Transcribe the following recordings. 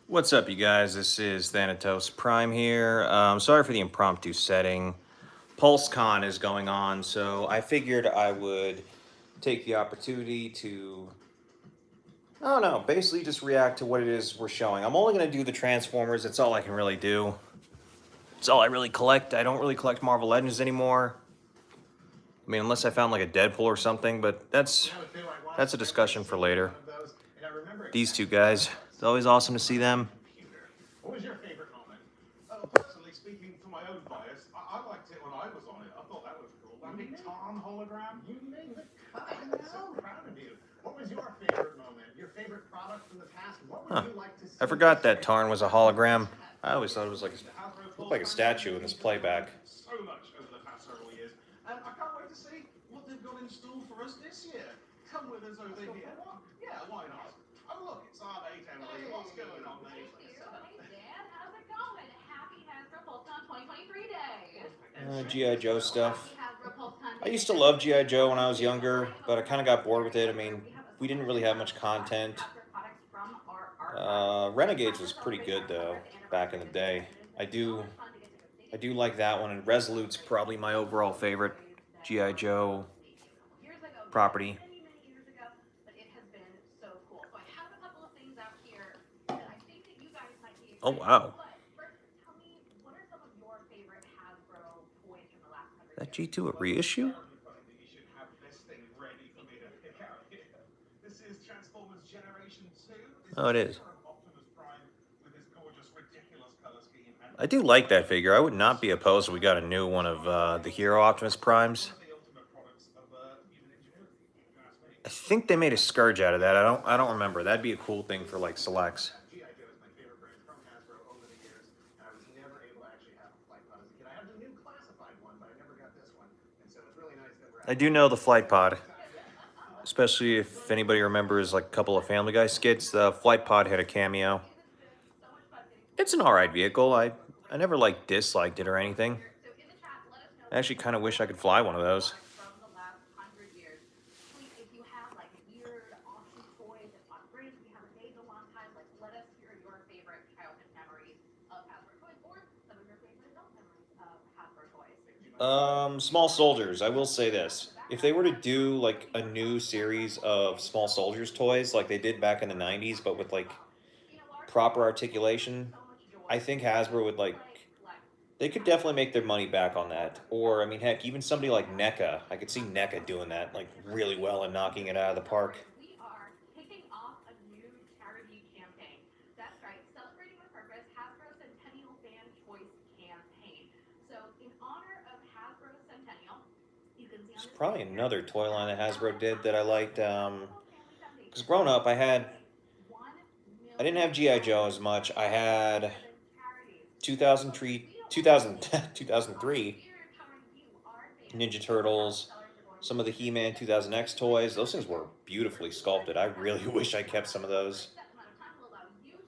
What's up, you guys? This is Thanatos Prime here. Sorry for the impromptu setting. Pulsecon is going on, so I figured I would take the opportunity to, I don't know, basically just react to what it is we're showing. I'm only going to do the Transformers. That's all I can really do. It's all I really collect. I don't really collect Marvel Legends anymore. I mean, unless I found like a Deadpool or something, but that's a discussion for later. These two guys, it's always awesome to see them. What was your favorite moment? Personally speaking, for my own bias, I liked it when I was on it. I thought that was cool. That big Tom hologram. You made the cut. I'm so proud of you. What was your favorite moment? Your favorite product from the past? What would Huh. you like to see? I forgot that Tarn was a hologram. I always thought it was like looked like a statue in this playback. So much over the past several years, and I can't wait to see what they've got in store for us this year. Come with us over here. Yeah, why not? Oh look, it's our mate Emily. What's going on, mate? G.I. Joe stuff. I used to love G.I. Joe when I was younger, but I kind of got bored with it. I mean, we didn't really have much content. Renegades was pretty good though back in the day. I do I do like that one, and Resolute's probably my overall favorite G.I. Joe property. Oh wow, that G2 a reissue? This is Transformers Generation 2. Oh, it is. Optimus Prime with his gorgeous, ridiculous color scheme. And I do like that figure. I would not be opposed if we got a new one of the Hero Optimus Primes. the ultimate products of human ingenuity. If you ask me. I think they made a Scourge out of that. I don't remember. That'd be a cool thing for like selects. G.I. Joe is my favorite brand from Hasbro over the years, and I was never able to actually have a flight pod as a kid. I had the new classified one, but I never got this one, and so it's really nice that we're I actually do know the Flight Pod, especially if anybody remembers like a couple of Family Guy skits. The Flight Pod had a cameo. It's an alright vehicle. I never like disliked it or anything. I actually kind of wish I could fly one of those. Small Soldiers. I will say this: if they were to do like a new series of Small Soldiers toys, like they did back in the '90s, but with like proper articulation, I think Hasbro would like. They could definitely make their money back on that. Or I mean, heck, even somebody like NECA. I could see NECA doing that like really well and knocking it out of the park. There's probably another toy line that Hasbro did that I liked. Because growing up, I didn't have GI Joe as much. I had 2003, 2000, 2003 Ninja Turtles, some of the He-Man 2000X toys. Those things were beautifully sculpted. I really wish I kept some of those.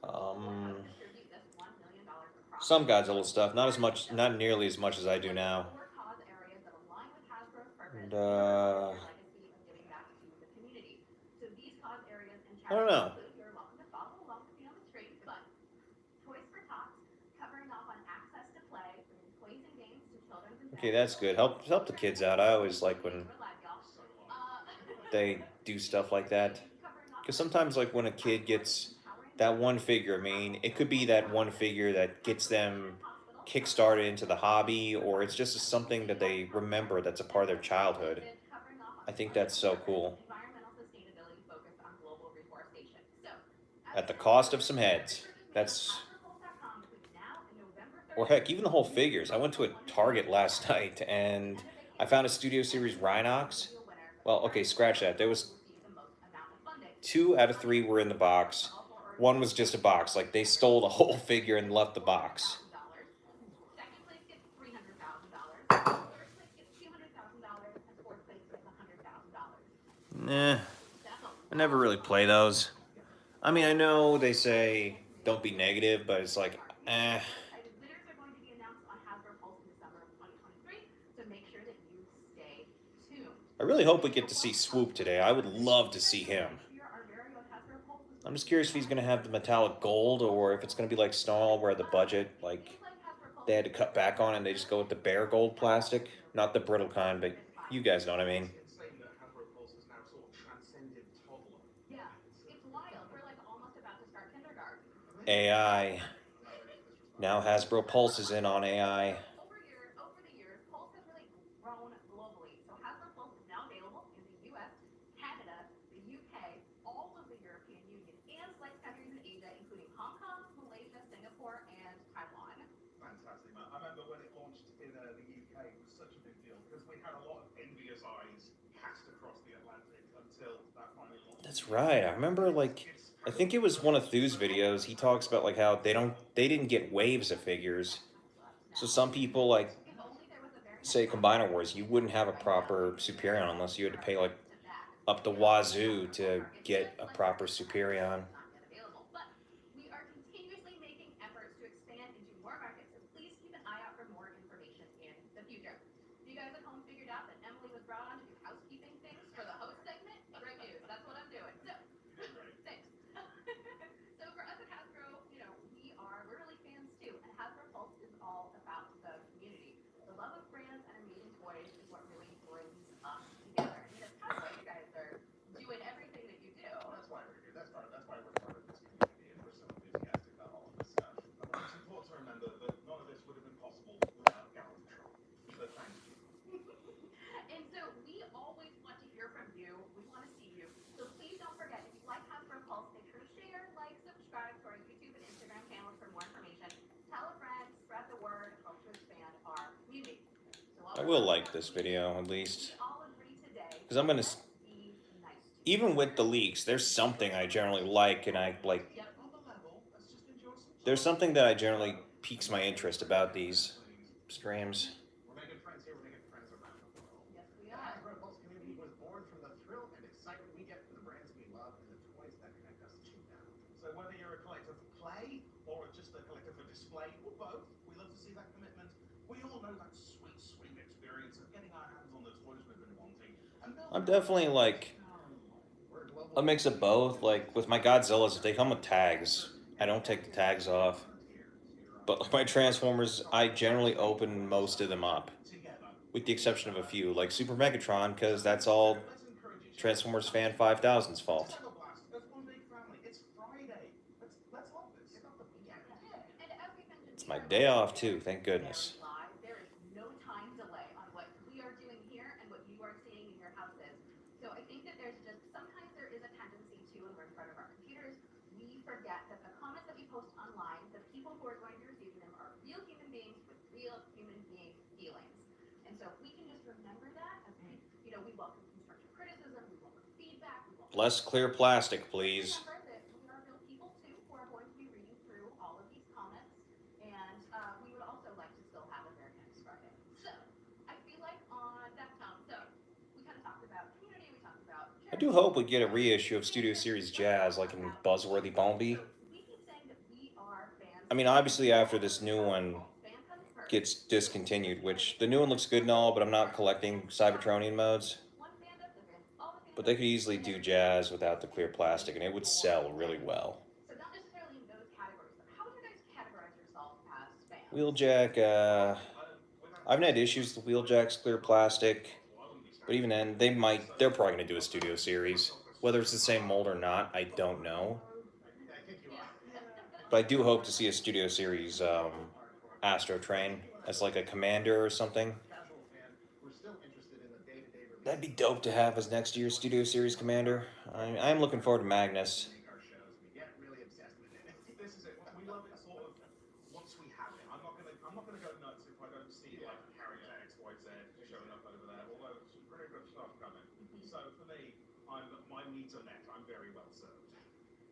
Um, some Godzilla stuff, not as much, not nearly as much as I do now. And I don't know. Okay, that's good. Help the kids out. I always like when they do stuff like that. Because sometimes, like when a kid gets that one figure, I mean, it could be that one figure that gets them kickstarted into the hobby, or it's just something that they remember that's a part of their childhood. I think that's so cool. At the cost of some heads. That's, or heck, even the whole figures. I went to a Target last night and I found a Studio Series Rhinox. Well, okay, scratch that. There was two out of three were in the box. One was just a box. Like they stole the whole figure and left the box. Nah, I never really play those. I mean, I know they say don't be negative, but it's like, eh. I really hope we get to see Swoop today. I would love to see him. I'm just curious if he's gonna have the metallic gold or if it's gonna be like Snarl, where the budget, like, they had to cut back on and they just go with the bare gold plastic, not the brittle kind, but you guys know what I mean. It's insane that Hasbro Pulse has now sort of transcended toddler. Yeah, it's wild. We're like almost about to start kindergarten. AI. No, it is disrespectful. Now Hasbro Pulse is in on AI. Over the years, Pulse has really grown globally. So Hasbro Pulse is now available in the US, Canada, the UK, all of the European Union, and select countries in Asia, including Hong Kong, Malaysia, Singapore, and Taiwan. Fantastic, man. I remember when it launched in the UK, it was such a big deal because we had a lot of envious eyes cast across the Atlantic until that finally launched. That's right. I remember, like, I think it was one of Thu's videos. He talks about like how they didn't get waves of figures. So some people, like, If only there was a very say Combiner Wars, you wouldn't have a proper Superion unless you had to pay like up the wazoo to get a proper Superion. not yet available. But we are continuously making efforts to expand into more markets, so please keep an eye out for more information in the future. You guys at home figured out that Emily was brought on to do housekeeping things for the host segment? Great news. That's what I'm doing. So, thanks. So for us at Hasbro, we're really fans too, and Hasbro Pulse is all about the community. The love of brands and amazing toys is what really brings us together. And that's kind of why you guys are doing everything that you do. Well, that's why we're here. That's why we're part of this community and we're so enthusiastic about all of this stuff. It's important to remember that none of this would have been possible without Gallon Patrol. So thank you. And so we always want to hear from you. We want to see you. So please don't forget, if you like Hasbro Pulse, make sure to share, like, subscribe to our YouTube and Instagram channels for more information. Tell a friend, spread the word, help to expand our community. So I will like this video at least. we all agree today. 'Cause I'm gonna let's be nice to Even with the leaks, there's something I generally like, and I like. Yep. On the level, let's just enjoy some There's something that I generally piques my interest about these streams. We're making friends here, we're making friends around the world. Yes, we The are. Hasbro Pulse community was born from the thrill and excitement we get from the brands we love and the toys that connect us to them. So whether you're a collector for play or just a collector for display or both, we love to see that commitment. We all know that sweet, sweet experience of getting our hands on the toys we've been wanting. And I'm definitely like we're global. a mix of both. Like with my Godzillas, if they come with tags, I don't take the tags off. But like my Transformers, I generally open most of them up, with the exception of a few, like Super Megatron, because that's all Transformers Fan 5000's fault. That's one big family. It's Friday. Let's love this. It's not the weekend. And as we mentioned, It's my day off too, thank goodness. live. There is no time delay on what we are doing here and what you are seeing in your houses. So I think that there's just sometimes there is a tendency to, when we're in front of our computers, we forget that the comments that we post online, the people who are going to be receiving them are real human beings with real human being feelings. And so if we can just remember that, as we welcome constructive criticism, we welcome feedback, we welcome Less clear plastic, please. remember that we are real people too who are going to be reading through all of these comments, and we would also like to still have a very nice Friday. So I feel like on that tone, so we kind of talked about community, we talked about. I do hope we get a reissue of Studio Series Jazz, like in Buzzworthy Bombi. We keep saying that we are fans. I mean, obviously after this new one gets discontinued, which the new one looks good and all, but I'm not collecting Cybertronian modes. But they could easily do Jazz without the clear plastic, and it would sell really well. So not necessarily in those categories, but how would you guys categorize yourself as fans? Wheeljack, I haven't had issues with Wheeljack's clear plastic, but even then, they're probably gonna do a Studio Series. Whether it's the same mold or not, I don't know. I think you are. But I do hope to see a Studio Series Astro Train as like a commander or something. Casual fan, we're still interested in the day-to-day release. That'd be dope to have as next year's Studio Series commander. I'm looking forward to Magnus. Make our shows. We get really obsessed with it. This is it. We love it sort of once we have it. I'm not gonna go nuts if I don't see like character X, Y, Z showing up over there. Although some pretty good stuff coming. So for me, my needs are met. I'm very well served.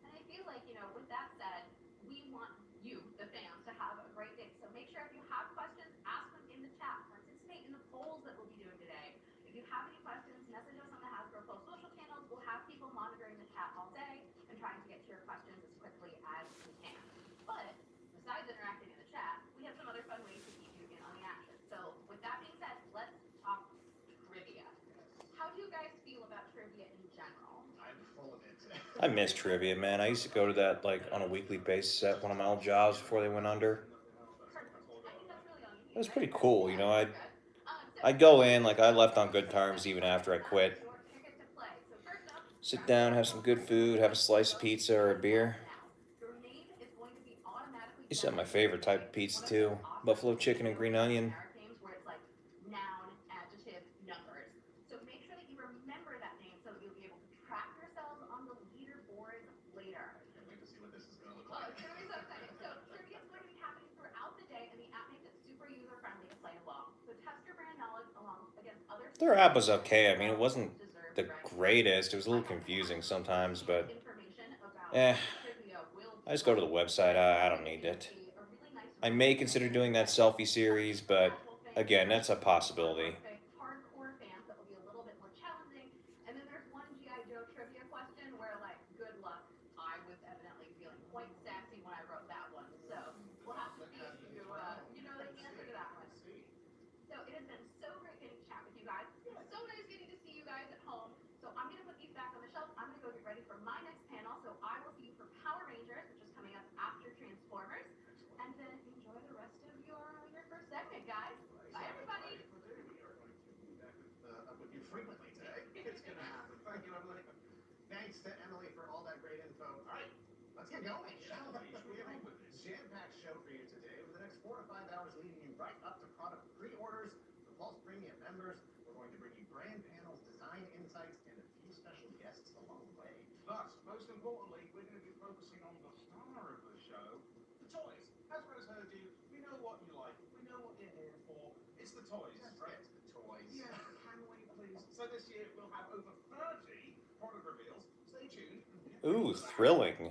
And I feel like, with that said, we want you, the fans, to have a great day. So make sure if you have questions, ask them in the chat. Participate in the polls that we'll be doing today. If you have any questions, message us on the Hasbro Pulse social channels. We'll have people monitoring the chat all day and trying to get to your questions as quickly as we can. But besides interacting in the chat, we have some other fun ways to keep you in on the action. So with that being said, let's talk trivia. How do you guys feel about trivia in general? I'm full of it. I miss trivia, man. I used to go to that like on a weekly basis at one of my old jobs before they went under. Perfect. I think that's really all you It need, was right? pretty cool, you Yeah, know. you're I good. So I'd go in like here's I your left on most good terms exciting even part of after the I show, quit. your ticket to play. So first up, Sit grab down, your have some phone good and hit food, have a play slice of right pizza or a beer. now. Your name is going to be automatically Used to have my generated, favorite type okay? of It's pizza one of those too. awesome Buffalo chicken and video green game onion. generic games where it's like noun, adjective, numbers. So make sure that you remember that name so that you'll be able to track yourselves on the leaderboards later. I can't wait to see what this is going to look Oh, like. it's gonna be so exciting. So trivia is going to be happening throughout the day, and the app makes it super user friendly to play along. So test your brand knowledge along against other Their super app was users okay. I as mean, it well. wasn't Deserved the recognition. greatest. It was a little confusing sometimes, but Information about eh, who trivia will I be just go to like. the website. There's I going don't to need be it. a really nice I range may of consider entries doing that today. selfie Everything series, from but casual fans again, right that's a through to possibility. hardcore fans that will be a little bit more challenging. And then there's one GI Joe trivia question where, like, good luck. I was evidently feeling quite sassy when I wrote that one, so we'll have to see if you know the answer to that one. So it has been so great getting to chat with you guys. So nice getting to see you guys at home. So I'm gonna put these back on the shelf. I'm gonna go get ready for my next panel. So I will see you for Power Rangers, which is coming up after Transformers. And then enjoy the rest of your first segment, guys. Bye, everybody. We are going to be back with you frequently today. It's going to happen. Thank you, Emily. Thanks to Emily for all that great info. All right, let's get going, shall we? We have a jam-packed show for you today. Over the next 4 to 5 hours, leading you right up to product pre-orders for Pulse Premium members. We're going to bring you brand panels, design insights, and a few special guests along the way. But most importantly, we're going to be focusing on the star of the show, the toys. As well as heard you, we know what you like. We know what you're here for. It's the toys, right? The toys. Yeah, can we please? So this year we'll have over 30 product reveals. Stay tuned. Ooh, thrilling.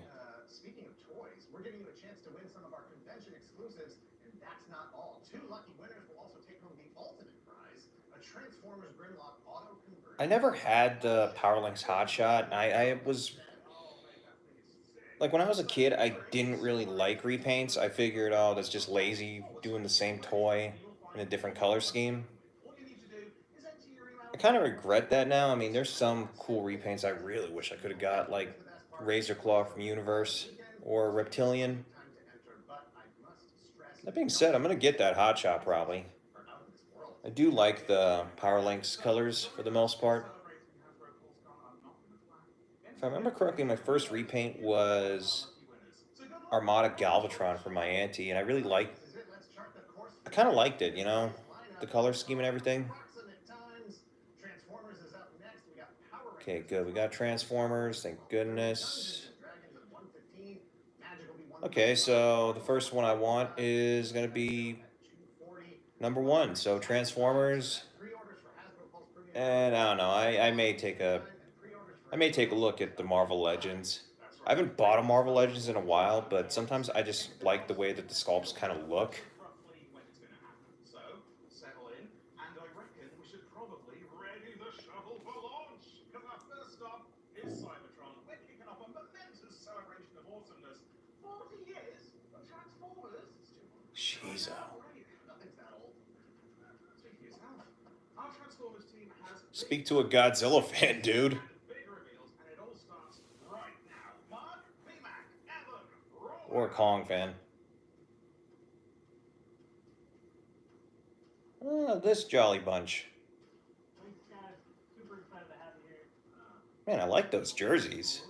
Speaking of toys, we're giving you a chance to win some of our convention exclusives, and that's not all. 2 lucky winners will also take home the ultimate prize, a Transformers Grimlock auto converter. I never had the Powerlinks Hotshot. I was like when I was a kid, I didn't really like repaints. I figured, oh, that's just lazy doing the same toy in a different color scheme. I kind of regret that now. I mean, there's some cool repaints I really wish I could have got, like Razor Claw from Universe or Reptilian. That being said, I'm gonna get that Hotshot probably. I do like the Powerlinks colors for the most part. If I remember correctly, my first repaint was Armada Galvatron for my auntie, and I kind of liked it, you know, the color scheme and everything. Okay, good. We got Transformers, thank goodness. Okay, so the first one I want is gonna be number 1. So Transformers, and I don't know. I may take a look at the Marvel Legends. I haven't bought a Marvel Legends in a while, but sometimes I just like the way that the sculpts kind of look. So, settle in, and I reckon we should probably ready the shuttle for launch. Because our first stop is Cybertron. We're kicking off a momentous celebration of awesomeness. 40 years of Transformers. Shiza. Nothing's that old. Speak for yourself. Our Transformers team has Speak to a Godzilla fan, dude. big reveals, and it all starts right now. Mark, VMAC, Evan, roll. Or a Kong fan. This jolly bunch. Thanks, guys. Super excited to have you here. Man, I like those jerseys.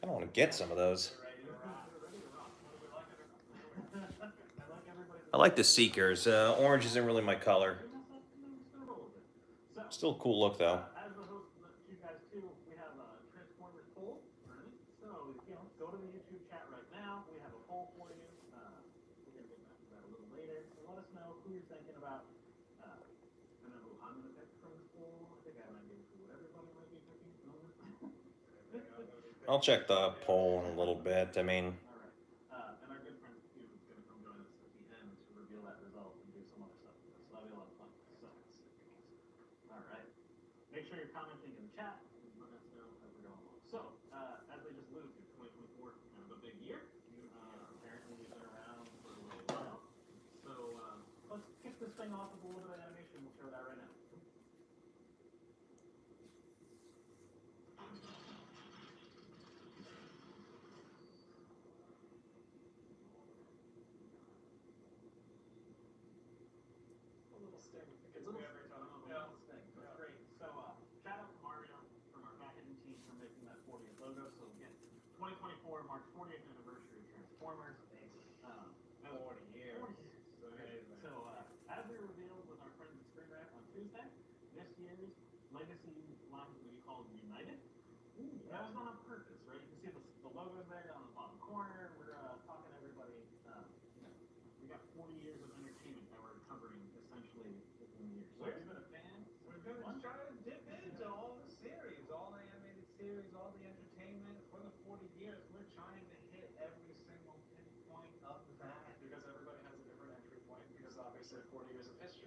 I don't want to get some of those. I like the Seekers. Orange isn't really my color. Still a cool look, though. As the host of you guys too, we have a Transformers poll. So, go to the YouTube chat right now. We have a poll for you. We're going to get back to that a little later. So let us know who you're thinking about. I know who I'm going to pick from this poll. I think I have an idea of who everybody might be picking. I'll check the poll in a little bit. I mean, All right. And our good friend Stu is going to come join us at the end to reveal that result and do some other stuff with us. So that'll be a lot of fun. So, all right. Make sure you're commenting in the chat. Let us know as we're going along. So, as I just alluded to, 2024, kind of a big year. Apparently, we've been around for a little while. So, let's kick this thing off with a little bit of animation. We'll show that right now.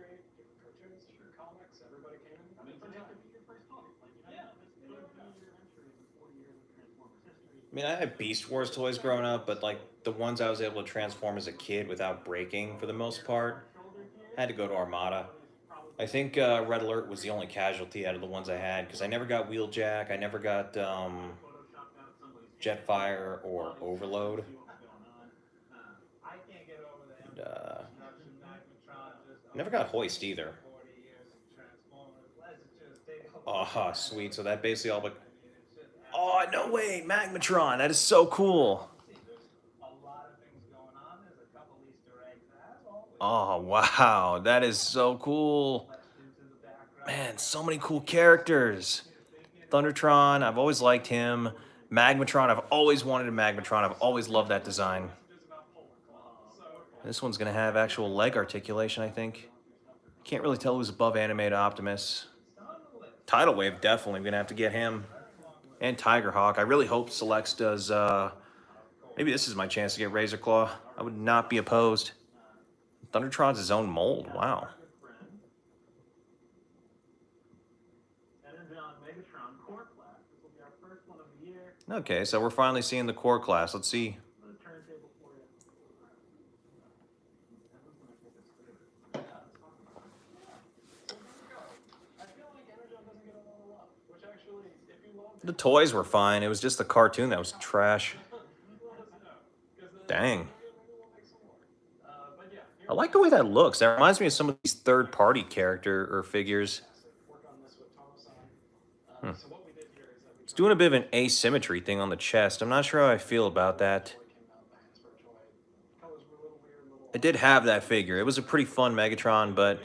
illustrate cartoons for comics. Everybody can. I mean, for that to be your first comic, like, this could be your entry in 40 years of Transformers history. I mean, I had Beast Wars toys growing up, but like the ones I was able to transform as a kid without breaking for the most part had to go to Armada. I think Red Alert was the only casualty out of the ones I had because I never got Wheeljack, I never got Jetfire or Overload. I can't get over the And, introduction Magnetron just never got Hoist either. 40 years of Transformers. Let's just take a Oh, sweet. So that basically all but. it's just Oh, no way! Magmatron! That is so cool! there's a lot of things going on. There's a couple Easter eggs as always. Oh, wow. That is so cool. Fleshed into the background. Man, so many cool characters. Thundertron, I've always liked him. Magmatron, I've always wanted a Magmatron. I've always loved that design. This one's going to have actual leg articulation, I think. Can't really tell who's above Animated Optimus. Tidal Wave, definitely. Going to have to get him. And Tigerhawk. I really hope Selects does... maybe this is my chance to get Razor Claw. I would not be opposed. Thundertron's his own mold. Wow. Okay, so we're finally seeing the core class. Let's see. The toys were fine. It was just the cartoon that was trash. Dang. I like the way that looks. That reminds me of some of these third-party character or figures. It's doing a bit of an asymmetry thing on the chest. I'm not sure how I feel about that. I did have that figure. It was a pretty fun Megatron, but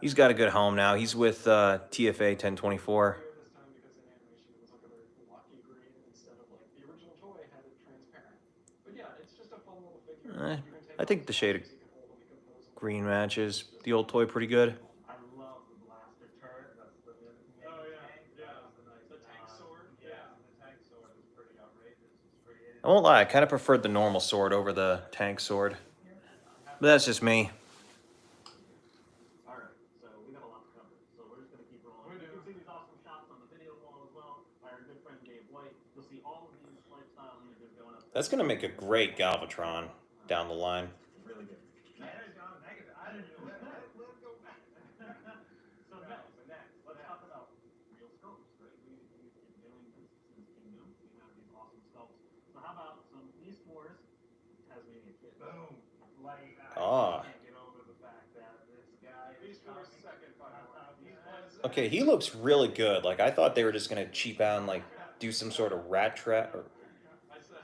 he's got a good home now. He's with TFA 1024. I think the shade of green matches the old toy pretty good. I love the blaster turret. That's the Oh, yeah. The tank sword. Yeah. The tank sword is pretty outrageous. It's pretty. I won't lie, I kind of preferred the normal sword over the tank sword. But that's just me. All right, so we got a lot to cover. So we're just gonna keep rolling. We do. You can see these awesome shots on the video wall as well by our good friend Dave White. You'll see all of these lifestyle images going up. That's going to make a great Galvatron down the line. Really good. I didn't know that. Let's go back. So next, let's talk about real sculpts, right? We've been doing this since Kingdom. We have these awesome sculpts. So how about some Beast Wars Tasmania Kid? Boom. Like, Ah. I can't get over the fact that this guy is Beast Wars talking- second Final Wars. Okay, he looks really good. Like, I thought they were just going to cheap out and, like, do some sort of rat trap. Or I said,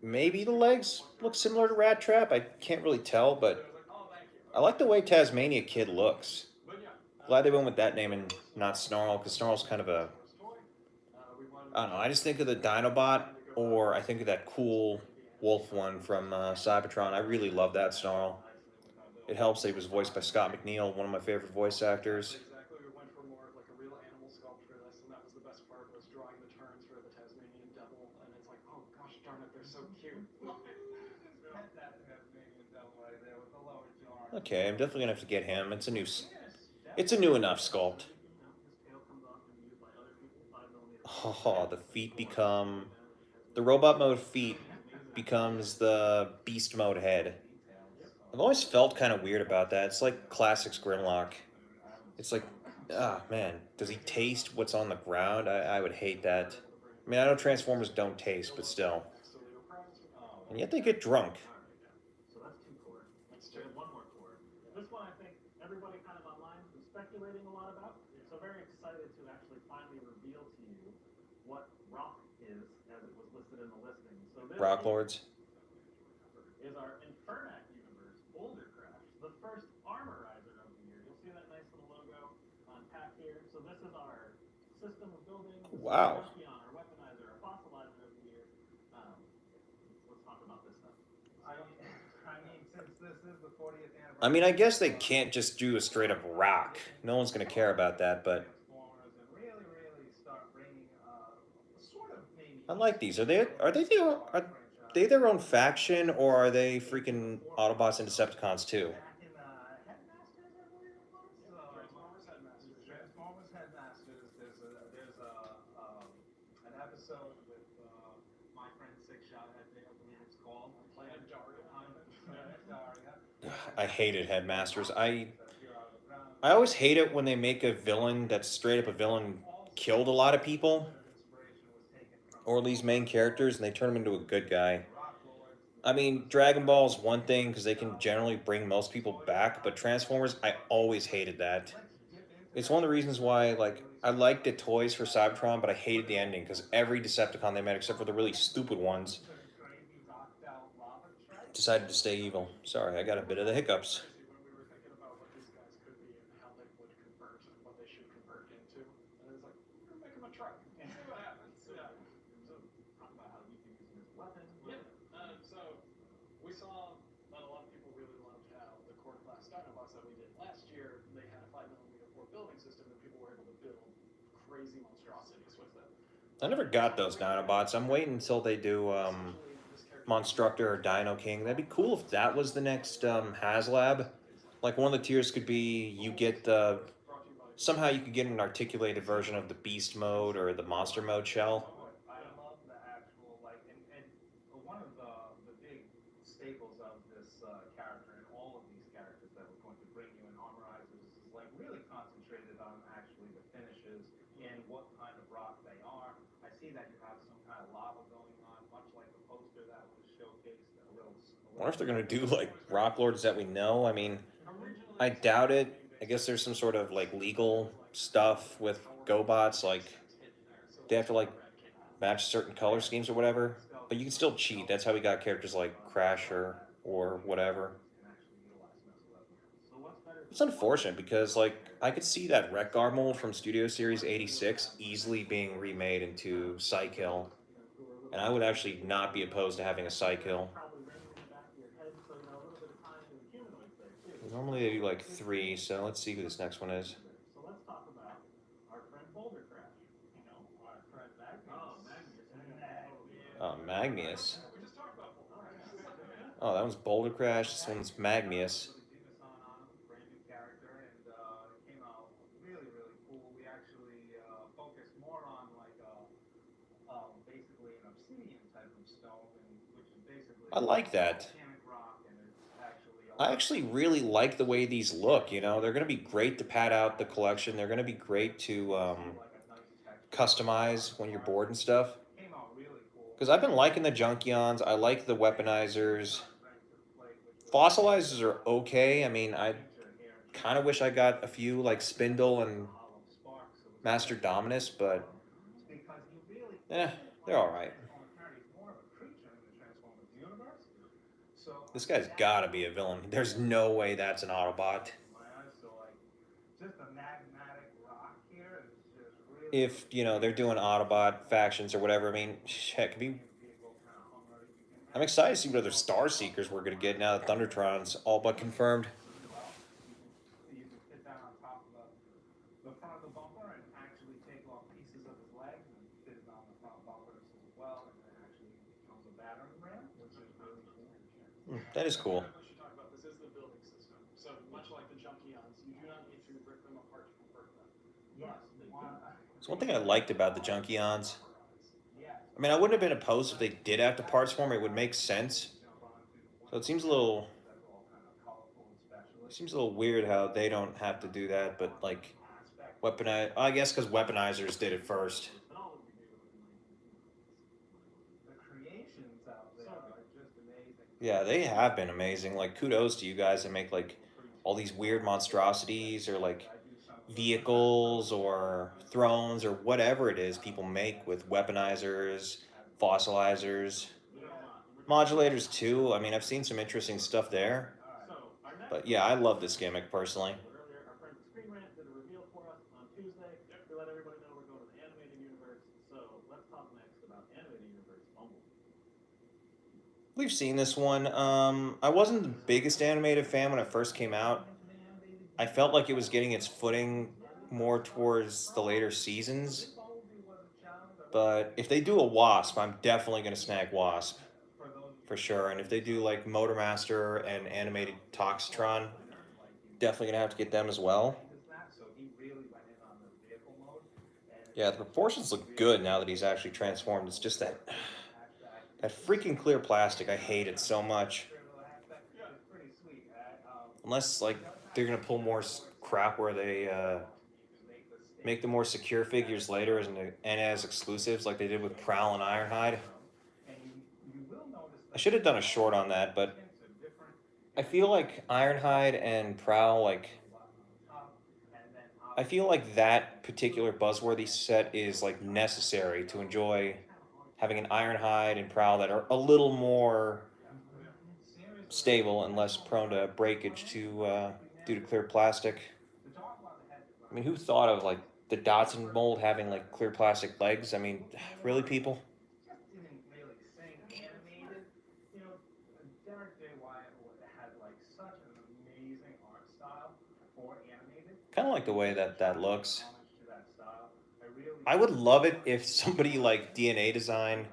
maybe the legs look similar to Rat Trap. I can't really tell, but oh, thank you. I like the way Tasmania Kid looks. But yeah. Glad they went with that name and not Snarl, because Snarl's kind of a... I don't know, I just think of the Dinobot, or I think of that cool wolf one from Cybertron. I really love that Snarl. It helps that he was voiced by Scott McNeil, one of my favorite voice actors. Exactly, we went for more of like a real animal sculpt for this, and that was the best part, was drawing the turns for the Tasmanian devil, and it's like, oh gosh darn it, they're so cute. That Tasmanian devil right there with the lower jaw. Okay, I'm definitely gonna have to get him. It's a new enough sculpt. Oh, the feet become... The robot mode feet becomes the beast mode head. I've always felt kind of weird about that. It's like Classics Grimlock. It's like, ah, man, does he taste what's on the ground? I would hate that. I mean, I know Transformers don't taste, but still. And yet they get drunk. So that's 2 core. Let's do one more core. This one I think everybody kind of online has been speculating a lot about. So very excited to actually finally reveal to you what Rock is as it was listed in the listing. So this Rock Lords. is our Infernac universe Boulder Crash, the first armorizer of the year. You'll see that nice little logo on tap here. So this is our system of building. Wow. Our weaponizer, our fossilizer of the year. Let's talk about this stuff. I mean, since this is the 40th anniversary. I mean, I guess they can't just do a straight up rock. No one's gonna care about that, but Really start bringing sort of maybe. I like these. Are they their own faction, or are they freaking Autobots and Decepticons too? Back in Headmasters, I believe it was. I hated Headmasters. I always hate it when they make a villain that's straight up a villain killed a lot of people, or at least main characters, and they turn him into a good guy. I mean, Dragon Ball is one thing because they can generally bring most people back, but Transformers, I always hated that. It's one of the reasons why, like, I liked the toys for Cybertron, but I hated the ending because every Decepticon they met, except for the really stupid ones, decided to stay evil. Sorry, I got a bit of the hiccups. Crazy when we were thinking about what these guys could be and how they would convert and what they should convert into. And it's like, we're gonna make them a truck. See what happens. Yeah. So talk about how you can use them as a weapon. Yeah. So we saw that a lot of people really loved how the core class Dinobots that we did last year, they had a 5mm four building system and people were able to build crazy monstrosities with them. I never got those Dinobots. I'm waiting until they do Essentially, this character Monstructor or Dino King. That'd be cool if that was the next HasLab. Like one of the tiers could be you get the somehow you could get an articulated version of the Beast mode or the Monster mode shell. I love the actual and one of the big staples of this character and all of these characters that we're going to bring you in Armorizers is like really concentrated on actually the finishes and what kind of rock they are. I see that you have some kind of lava going on, much like the poster that was showcased. I wonder if they're gonna do like Rock Lords that we know. I mean, I doubt it. I guess there's some sort of like legal stuff with GoBots, like they have to like match certain color schemes or whatever. But you can still cheat. That's how we got characters like Crasher or whatever. It's unfortunate because like I could see that Wreck-Gar mold from Studio Series 86 easily being remade into Psykill. And I would actually not be opposed to having a Psykill. Normally they do like 3, so let's see who this next one is. So let's talk about our friend Boulder Crash. You know, our friend Magnus. Oh, Magnius. We just talked about Boulder Crash. Oh, that one's Boulder Crash. This one's Magnius. Brand new character, and it came out really, really cool. We actually focused more on like basically an obsidian type of stone, which is basically I like that. volcanic rock, and it's actually I actually really like the way these look. You know, they're going to be great to pad out the collection. They're going to be great to customize when you're bored and stuff. came out really cool. Because I've been liking the Junkions. I like the Weaponizers. Fossilizers are okay. I mean, I kind of wish I got a few like Spindle and Master Dominus, but they're all right. This guy's got to be a villain. There's no way that's an Autobot. If, you know, they're doing Autobot factions or whatever, I mean, heck, I'm excited to see what other Star Seekers we're going to get now that Thundertron's all but confirmed. You can sit down on top of the front of the bumper and actually take off pieces of his legs and fit it on the front bumpers as well, and then actually becomes a battering ram, which is really cool. That is cool. What you talk about, this is the building system. So much like the Junkions, you do not need to rip them apart to convert them. Yes. So one thing I liked about the Junkions, I mean, I wouldn't have been opposed if they did have to parts form. It would make sense. So it seems a little weird how they don't have to do that, but like weaponize. I guess because weaponizers did it first. The creations out there are just amazing. Yeah, they have been amazing. Like kudos to you guys that make like all these weird monstrosities or like vehicles or thrones or whatever it is people make with weaponizers, fossilizers, modulators too. I mean, I've seen some interesting stuff there. But yeah, I love this gimmick personally. Earlier, our friend Screen Rant did a reveal for us on Tuesday. We let everybody know we're going to the animated universe. So let's talk next about animated universe Bumblebee. We've seen this one. I wasn't the biggest animated fan when it first came out. I felt like it was getting its footing more towards the later seasons. But if they do a Wasp, I'm definitely going to snag Wasp. For sure. And if they do like Motormaster and animated Toxtron, definitely going to have to get them as well. Yeah, the proportions look good now that he's actually transformed. It's just that freaking clear plastic. I hate it so much. Unless like they're gonna pull more crap where they make the more secure figures later and as exclusives like they did with Prowl and Ironhide. I should have done a short on that, but I feel like Ironhide and Prowl, like I feel like that particular buzzworthy set is like necessary to enjoy having an Ironhide and Prowl that are a little more stable and less prone to breakage to due to clear plastic. I mean, who thought of like the Dotson mold having like clear plastic legs? I mean, really, people? Just didn't really sing animated. You know, Derek J. Wyatt had like such an amazing art style for animated. Kind of like the way that that looks. Homage to that style. I really I would love it if somebody like DNA Design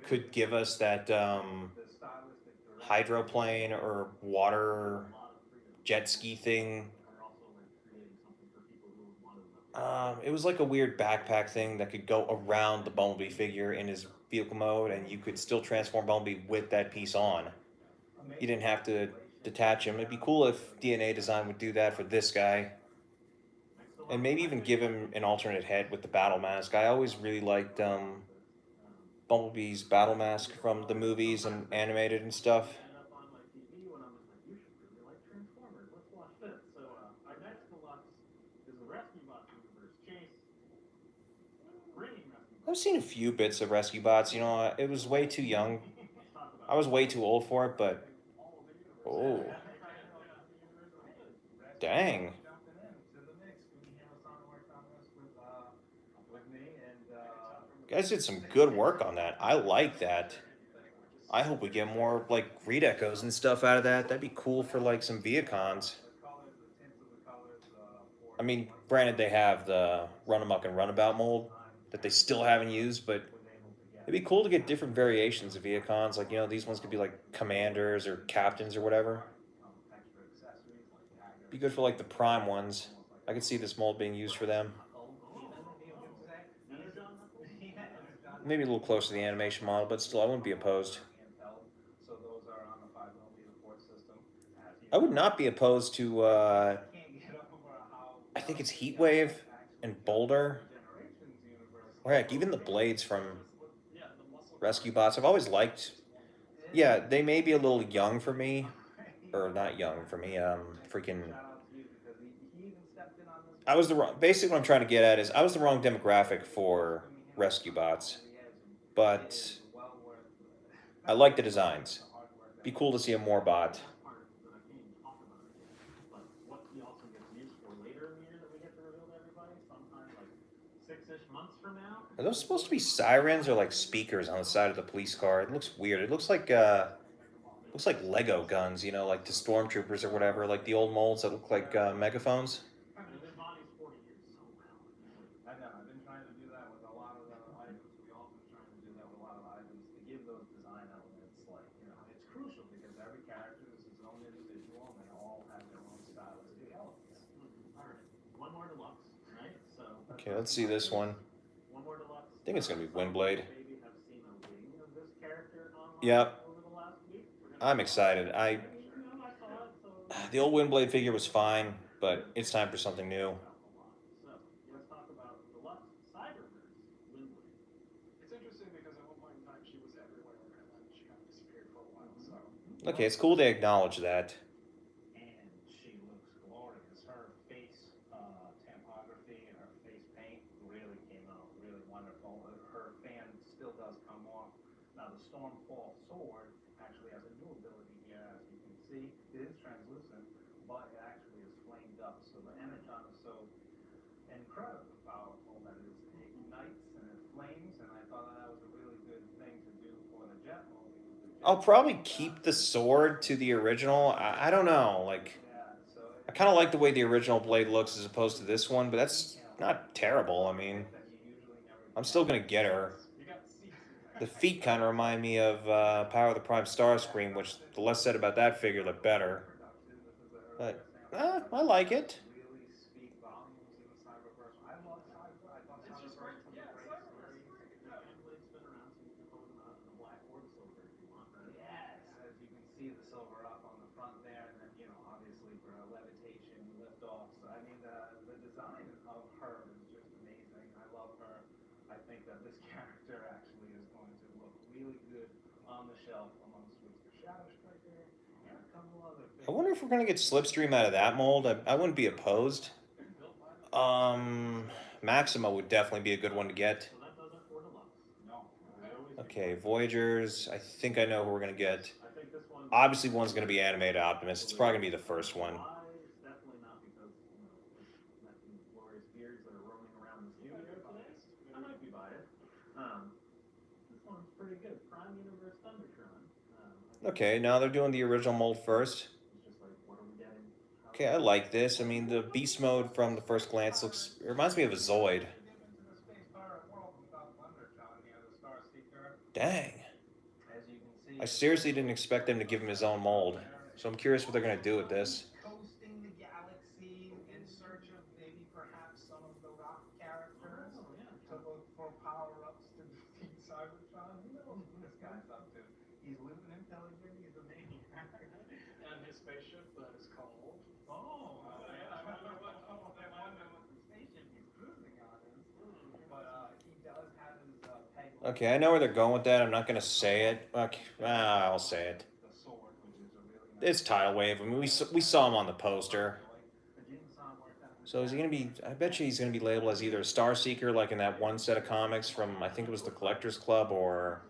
could give us that the stylistic direction hydroplane or water jet ski thing. are also like creating something for people who wanted It was like a weird backpack thing that could go around the Bumblebee figure in his vehicle mode, and you could still transform Bumblebee with that piece on. You didn't have to detach him. It'd be cool if DNA Design would do that for this guy, and maybe even give him an alternate head with the battle mask. I always really liked Bumblebee's battle mask from the movies and animated and stuff. end up on my TV when I was like, you should really like Transformers. Let's watch this. So our next deluxe is the Rescue Bot Universe Chase. Bringing Rescue I've Bots. seen a few bits of Rescue Bots. You know, it was way too young. Let's talk about I was way too old for it, but all of the universe. oh, Rescue dang. Bots jumping in to the mix. Queenie Hamilton worked on this with me and You guys did some good work on that. I like that. I hope we get more like redecos and stuff out of that. That'd be cool for like some Viacons. the colors, the tints of the colors for I mean, granted, they have the Run Amok and Runabout mold that they still haven't used, but was able to get it'd be cool to get different variations of Viacons. Like, you know, these ones could be like commanders or captains or whatever. extra accessories like daggers. Be good for like the prime ones. I could see this mold being used for them. Maybe a little closer to the animation model, but still, I wouldn't be opposed. So those are on the 5mm port system. I would not be opposed to, Can't get over how I think it's Heatwave and Boulder. Generations universe. Or heck, even the blades from Yeah, the muscle. Rescue Bots. I've always liked. Yeah, they may be a little young for me. Or not young for me, freaking. Shout out to you because he even stepped in on this. I was the wrong. Basically, what I'm trying to get at is I was the wrong demographic for Rescue Bots. But Well worth I like the designs. the hard work. Be cool to see a more bot. Part that I can't even talk about it yet. But what he also gets used for later in the year that we get to reveal to everybody, sometime like 6-ish months from now. Are those supposed to be sirens or like speakers on the side of the police car? It looks weird. It looks like Lego guns, you know, like the stormtroopers or whatever, like the old molds that look like megaphones. And their body's 40 years so well. I know. I've been trying to do that with a lot of the items. We all been trying to do that with a lot of items to give those design elements, like it's crucial because every character is his own individual and they all have their own stylistic elements. All right, one more deluxe, right? So. Okay, let's see this one. One more deluxe. I think it's gonna be Windblade. Maybe have seen a wing of this character online Yep. over the last week. I'm excited. The old Windblade figure was fine, but it's time for something new. So let's talk about deluxe Cyberverse Windblade. It's interesting because at one point in time she was everywhere and then she kind of disappeared for a while. So Okay, it's cool to acknowledge that. And she looks glorious. Her face tampography and her face paint really came out really wonderful. Her fan still does come off. Now the Stormfall sword actually has a new ability here, as you can see. It is translucent, but it actually is flamed up. So the energon is so incredibly powerful that it ignites and it flames. And I thought that was a really good thing to do for the jet mode. I'll probably keep the sword to the original. I don't know. Like, Yeah, so I kind of like the way the original blade looks as opposed to this one, but that's not terrible. I mean, I'm still gonna get her. you got seats. The feet kind of remind me of Power of the Prime Starscream, which the less said about that figure, the better. But I like it. really speak volumes in the Cyberverse. I love Cyber. I thought It's just Cyberverse great. was a Yeah, great Cyberverse series. is great. Yeah. Windblade's been around, so you can put it in the black or the silver if you want, right? Yes, as you can see the silver up on the front there, and then obviously shelf amongst which the Shadow Striker and a couple other I wonder if we're gonna get Slipstream out of that mold. I wouldn't be opposed. Um, Maxima would definitely be a good one to get. So that does it for deluxe. No. Okay, Voyagers. I think I know who we're gonna get. I think this one. Obviously, one's gonna be Animated Optimus. It's probably gonna be the first one. It's definitely not because glorious beards that are roaming around the studio today. I might be biased. This one's pretty good. Prime Universe Thundertron. Okay, now they're doing the original mold first. It's just like, what are we getting? Okay, I like this. I mean, the beast mode from the first glance looks. It reminds me of a Zoid. Dang. As you can see, I seriously didn't expect them to give him his own mold. So I'm curious what they're gonna do with this. Coasting the galaxy in search of maybe perhaps some of the rock characters to look for power-ups to defeat Cybertron. Who knows what this guy's up to? He's living intelligent. He's a maniac. and his spaceship is called. Oh, I wonder what the station he's cruising on is. But he does have his peg. Okay, I know where they're going with that. I'm not gonna say it. Okay, I'll say it. The sword, which is a really nice. It's Tidal Wave. I mean, we saw him on the poster. So is he gonna be? I bet you he's gonna be labeled as either a Star Seeker, like in that one set of comics from I think it was the Collectors Club, or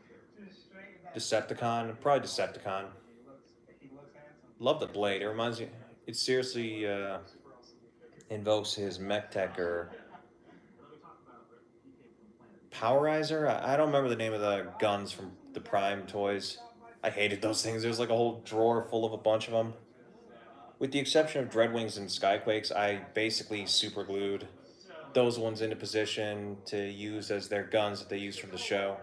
Decepticon. Probably Decepticon. He looks handsome. Love the blade. It reminds me. It seriously invokes his mech tech or Powerizer. I don't remember the name of the guns from the Prime toys. I hated those things. There's like a whole drawer full of a bunch of them. With the exception of Dreadwings and Skyquakes, I basically super glued those ones into position to use as their guns that they used from the show.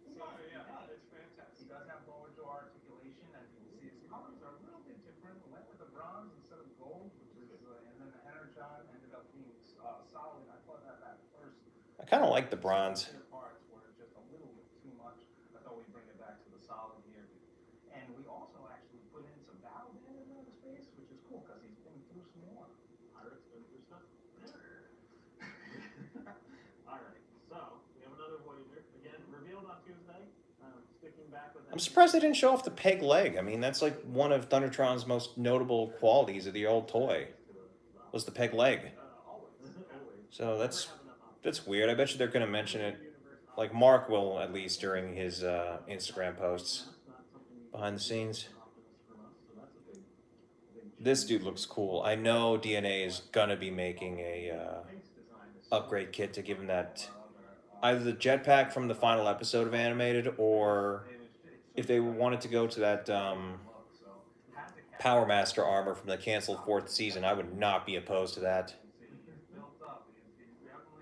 He does have lower jaw articulation, as you can see. His colors are a little bit different. Went with the bronze instead of gold, which is, and then the energon ended up being solid. I thought that first I kind of like the bronze. parts were just a little bit too much. I thought we'd bring it back to the solid here. And we also actually put in some battle damage on his face, which is cool because he's been through some more. Pirates been through stuff. All right, so we have another Voyager again revealed on Tuesday. Sticking back with. I'm surprised they didn't show off the peg leg. I mean, that's like one of Thundertron's most notable qualities of the old toy, was the peg leg. So that's weird. I bet you they're going to mention it, like Mark will at least during his Instagram posts behind the scenes. This dude looks cool. I know DNA is going to be making a upgrade kit to give him that, either the jetpack from the final episode of Animated, or if they wanted to go to that Power Master armor from the canceled 4th season, I would not be opposed to that.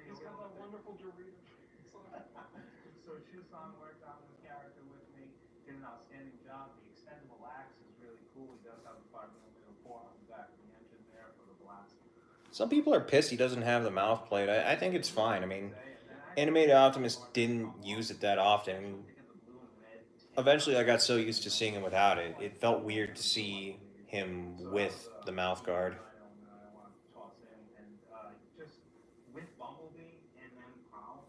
He's got that wonderful Dorito. So Shusan worked on this character with me, did an outstanding job. The extendable axe is really cool. He does have the 5mm port on the back of the engine there for the blast. Some people are pissed he doesn't have the mouth plate. I think it's fine. I mean, Animated Optimus didn't use it that often. Eventually, I got so used to seeing him without it. It felt weird to see him with the mouth guard. Just with Bumblebee and then Prowl,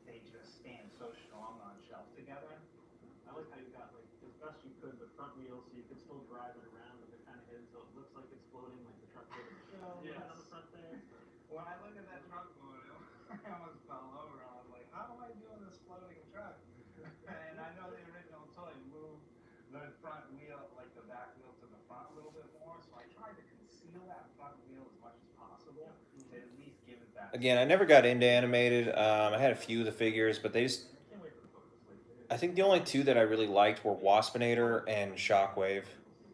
they just stand so strong on shelf together. I like how you got like as best you could the front wheels so you could still drive it around, but they're kind of hidden so it looks like it's floating like the truck did in the show. Yes. On the front there. When I look at that truck photo, I almost fell over. I was like, how am I doing this floating truck? And I know the original toy moved the front wheel, like the back wheel to the front a little bit more, so I tried to conceal that front wheel as much as possible to at least give it that. Again, I never got into Animated. I had a few of the figures, but they just... I think the only two that I really liked were Waspinator and Shockwave.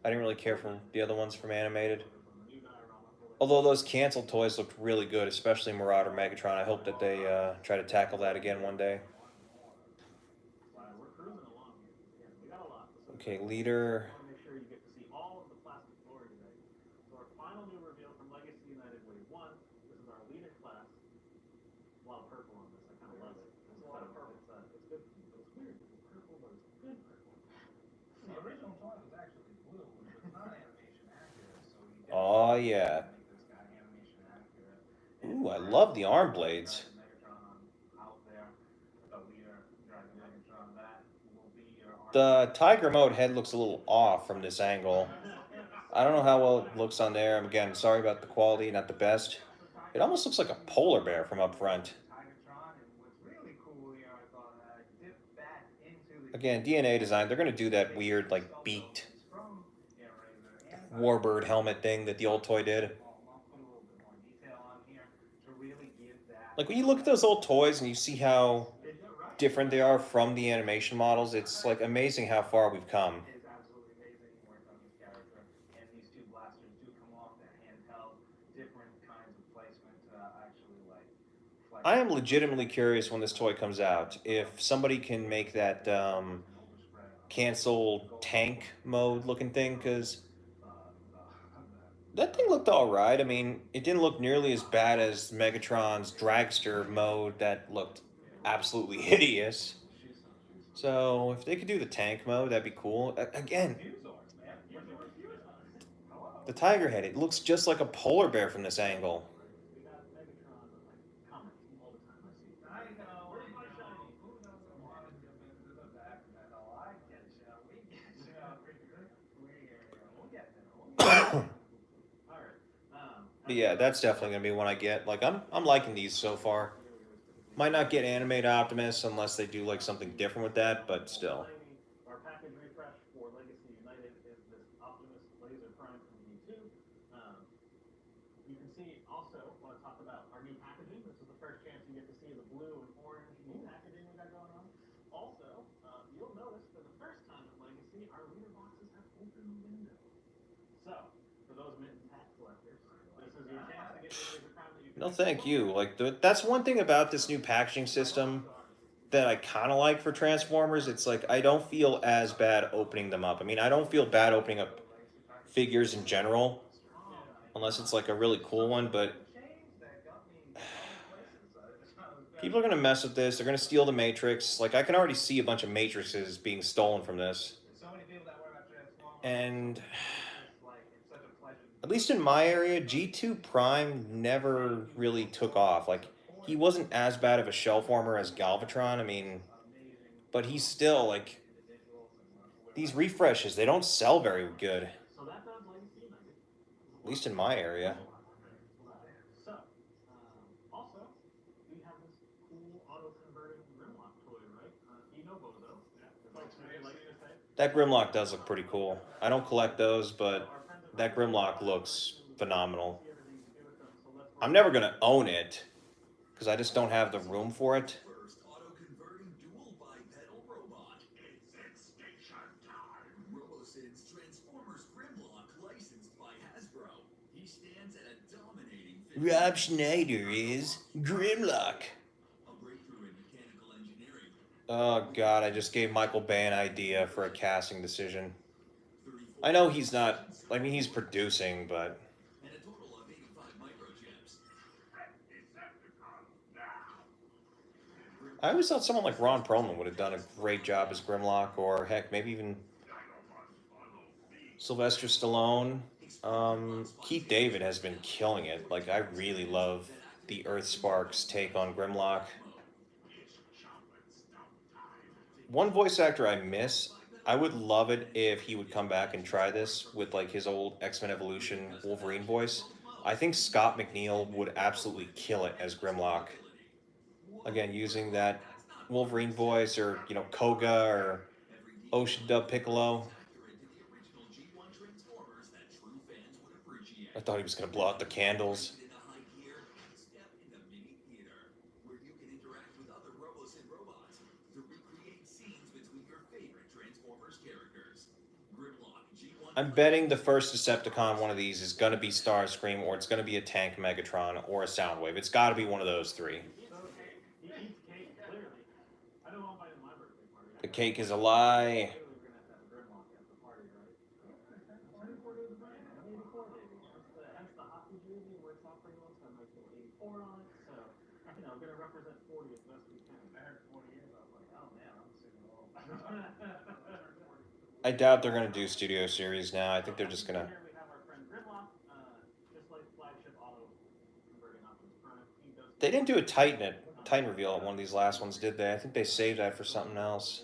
I didn't really care for the other ones from Animated. Although those canceled toys looked really good, especially Marauder Megatron. I hope that they try to tackle that again one day. Okay, leader. Make sure you get to see all of the plastic glory today. So our final new reveal from Legacy United Wave 1. This is our leader class. A lot of purple on this. I kind of love it. It's a lot of purple. It's good. It's weird. It's purple, but it's good purple. The original toy was actually blue, which was not animation accurate, so we Oh, yeah. make this guy animation accurate. Ooh, I love the arm blades. Megatron out there, the leader driving Megatron. That will be your The Tiger mode head looks a little off from this angle. I don't know how well it looks on there. Again, sorry about the quality, not the best. It almost looks like a polar bear from up front. Tigatron, and what's really cool here, I thought, dip back into the Again, DNA design, they're going to do that weird, based like, off the beaked elements from Razor and warbird helmet thing that the old toy did. I'll put a little bit more detail on here to really give that Like, when you look at those old toys and you see how you're right. different they are from the animation models, it's, like, amazing how far we've come. Is absolutely amazing work on this character, and these two blasters do come off that handheld, different kinds of placement to actually like flex I am out legitimately curious when this toy comes out if somebody can make that an overspray on it. cancel tank mode looking thing, because that thing the looked all right. I mean, it didn't look nearly as bad as Megatron's dragster mode that looked absolutely hideous. So if they could do the tank mode, that'd be cool. Again, Fusors, man. Where's the Fusors? Hello. the tiger head, it looks just like a polar bear from this angle. We got Megatron like commenting all the time. I see. I know. Where's my shiny? Who doesn't want to jump into the back pedal? I get you. We get you. We'll get there. We'll get there. All right. But yeah, that's definitely gonna be one I get. Like I'm liking these so far. Might not get animated Optimus unless they do like something different with that, but still. Our package refresh for Legacy United is this Optimus Laser Prime from V2. Um, you can see also, want to talk about our new packaging. This is the first chance you get to see the blue and orange new packaging we got going on. Also, you'll notice for the first time at Legacy, our reader boxes have open windows. So, for those Mint and Pack collectors, this is your chance to get the Laser Prime that you can No, thank you. Like that's one thing about this new packaging system that I kind of like for Transformers. It's like I don't feel as bad opening them up. I mean, I don't feel bad opening up figures in general, unless it's like a really cool one. But people are gonna mess with this. They're gonna steal the Matrix. Like I can already see a bunch of Matrices being stolen from this, So many people that worry about Transformers. and It's like it's such a pleasure. at least in my area, G2 Prime never really took off. Like he wasn't as bad of a shell former as Galvatron. I mean, but he's still like these refreshes. They don't sell very good, at So that does Legacy United. least in my area. So, also, we have this cool auto-converting Grimlock toy, right? You know Bozo. Yeah. Folks really like to say. That Grimlock does look pretty cool. I don't collect those, but that Grimlock looks phenomenal. See everything to do with them, so let's I'm never gonna own it because I just don't have the room for it. First auto-converting dual bipedal robot. It's extinction time. RoboSyn's Transformers Grimlock, licensed by Hasbro. He stands at a dominating Rob Schneider is Grimlock. a breakthrough in mechanical engineering. Oh god, I just gave Michael Bay an idea for a casting decision. 34 I know he's not, I mean, he's producing, but and a total of 85 microchips. Decepticons now. I always thought someone like Ron Perlman would have done a great job as Grimlock, or heck, maybe even Dinobots follow me. Sylvester Stallone. Keith David has been killing it. Like, I really love the Earth Sparks take on Grimlock. It's chocolate stump time. One voice actor I miss, I would love it if he would come back and try this with like his old X-Men Evolution Wolverine voice. I think Scott McNeil would absolutely kill it as Grimlock. Again, using that Wolverine voice, or Koga or Ocean Dub Piccolo. Accurate to the original G1 Transformers that true fans would appreciate. I thought he was gonna blow out the candles. In a high gear, step into Mini Theater, where you can interact with other RoboSyn robots to recreate scenes between your favorite Transformers characters. Grimlock G1. I'm betting the first Decepticon one of these is gonna be Starscream, or it's gonna be a tank Megatron, or a Soundwave. It's gotta be one of those three. He eats cake, clearly. I know I'll invite him to my birthday party. The cake is a lie. Clearly we're gonna have to have a Grimlock at the party, right? 24 days of brand, 84 baby. Hence the hockey jersey where it's offering one, so I might go 84 on it. So, I'm gonna represent 40 as best we can. I heard 40 years, I was like, oh man, I'm super old. I doubt they're gonna do Studio Series now. I think they're just gonna. Here we have our friend Grimlock, just like flagship auto converting Optimus Prime. He does They didn't do a Titan reveal at one of these last ones, did they? I think they saved that for something else.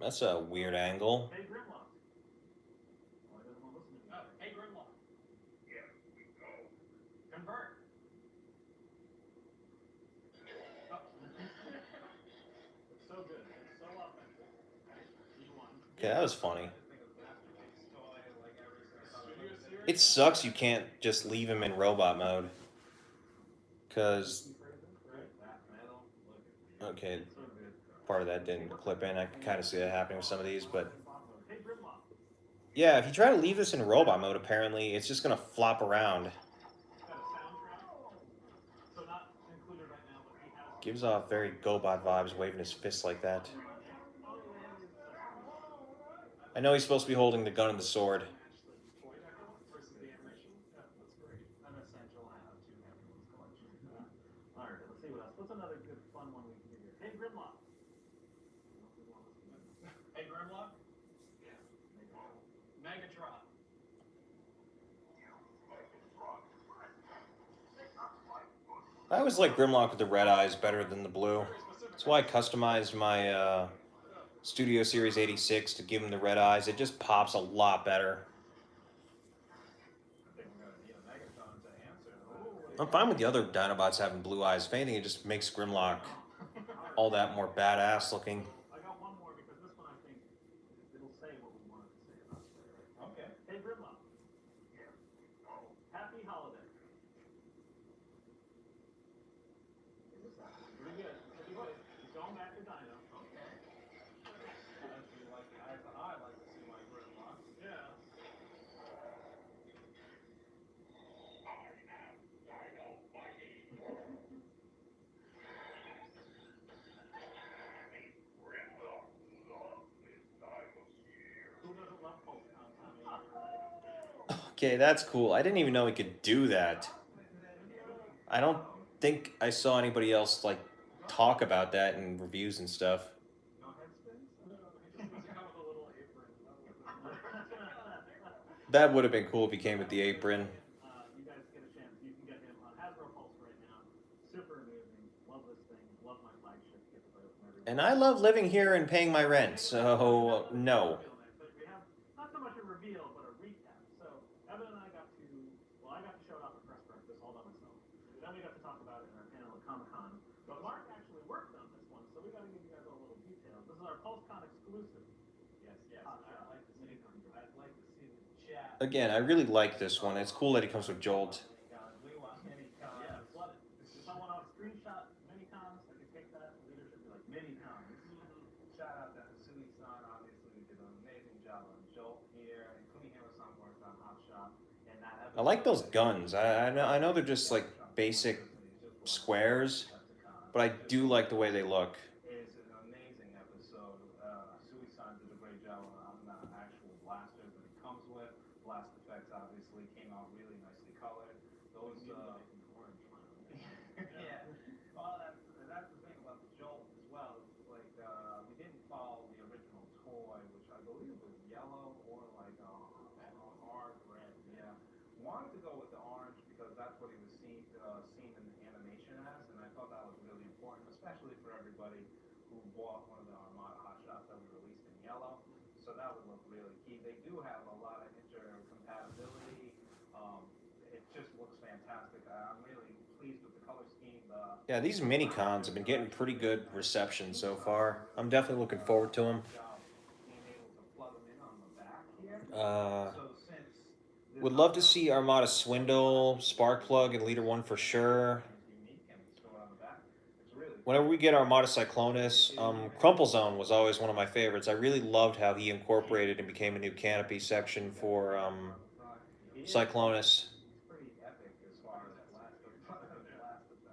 That's a weird angle. Hey, Grimlock. Oh, he doesn't want to listen to me. Oh, hey, Grimlock. Here we go. Convert. Oh. It's so good. It's so authentic. E1. Okay, that was funny. Masterpiece toy, like every Studio series. It sucks you can't just leave him in robot mode. Because, Right? That metal. Look at okay, so good. part of that didn't clip in. I can kind of see that happening with some of these, but Hey, Grimlock. yeah, if you try to leave this in robot mode, apparently it's just gonna flop around. It's got a soundtrack. So not included right now, but he has. Gives off very GoBot vibes, waving his fist like that. I know he's supposed to be holding the gun and the sword. Toy deco versus the animation. Yeah, that's great. An essential have to everyone's collection. All right, let's see what else. What's another good fun one we can do here? Hey, Grimlock. Hey, Grimlock. Yeah. Megatron. I always like Grimlock with the red eyes better than the blue. That's why I customized my Studio Series 86 to give him the red eyes. It just pops a lot better. I think we're gonna need a Megatron to answer. I'm fine with the other Dinobots having blue eyes. If anything, it just makes Grimlock all that more badass looking. I got one more because this one I think it'll say what we wanted to say about it. Okay. Hey, Grimlock. Happy holiday. Pretty good. Pretty good. He's going back to Dino. Okay. Actually, like I like to see my Grimlock. Yeah. Who doesn't love Pulsecon, Tommy? Okay, that's cool. I didn't even know he could do that. I don't think I saw anybody else like talk about that in reviews and stuff. No head spins? No, he just doesn't come with a little apron. That would have been cool if he came with the apron. You guys get a chance, you can get him on Hasbro Pulse right now. Super amazing. Love this thing. Love my flagship. Get to play with him every And I love living here and paying my rent, so no. But we have not so much a reveal, but a recap. So Evan and I got to, well, I got to show it off at press breakfast all by myself. Then we got to talk about it in our panel at Comic-Con. But Mark actually worked on this one, so we got to give you guys all a little detail. This is our PulseCon exclusive. Yes, yes. I'd like to see the chat. Again, I really like this one. It's cool that he comes with Jolt. We want mini-cons. Yeah, flood it. If someone on a screenshot mini-cons, I could take that. Leadership be like, mini-cons. Shout out to Hasui-san, obviously we did an amazing job on Jolt here, and Kunihiro-san worked on Hot Shot, and that I like those guns. I know they're just like basic squares, but I do like the way they look. It's an amazing episode. Hasui-san did a great job on the actual blasters that it comes with. Blast effects obviously came out really nicely colored. Those yeah. Well, that's the thing about the Jolt as well. Like we didn't follow the original toy, which I believe was yellow or like orange red. Yeah, wanted to go with the orange because that's what he was seen in the animation as, and I thought that was really important, especially for everybody who bought one of the Armada Hot Shots that we released in yellow. So that would look really key. They do have a lot of intercompatibility. It just looks fantastic. I'm really pleased with the color scheme. Yeah, these mini cons have been getting pretty good reception so far. I'm definitely looking forward to them. Being able to plug them in on the back here. So since Would love to see Armada Swindle, Sparkplug, and Leader 1 for sure. Whenever we get Armada Cyclonus, Crumple Zone was always one of my favorites. I really loved how he incorporated and became a new canopy section for Cyclonus. Pretty epic as far as blast effect.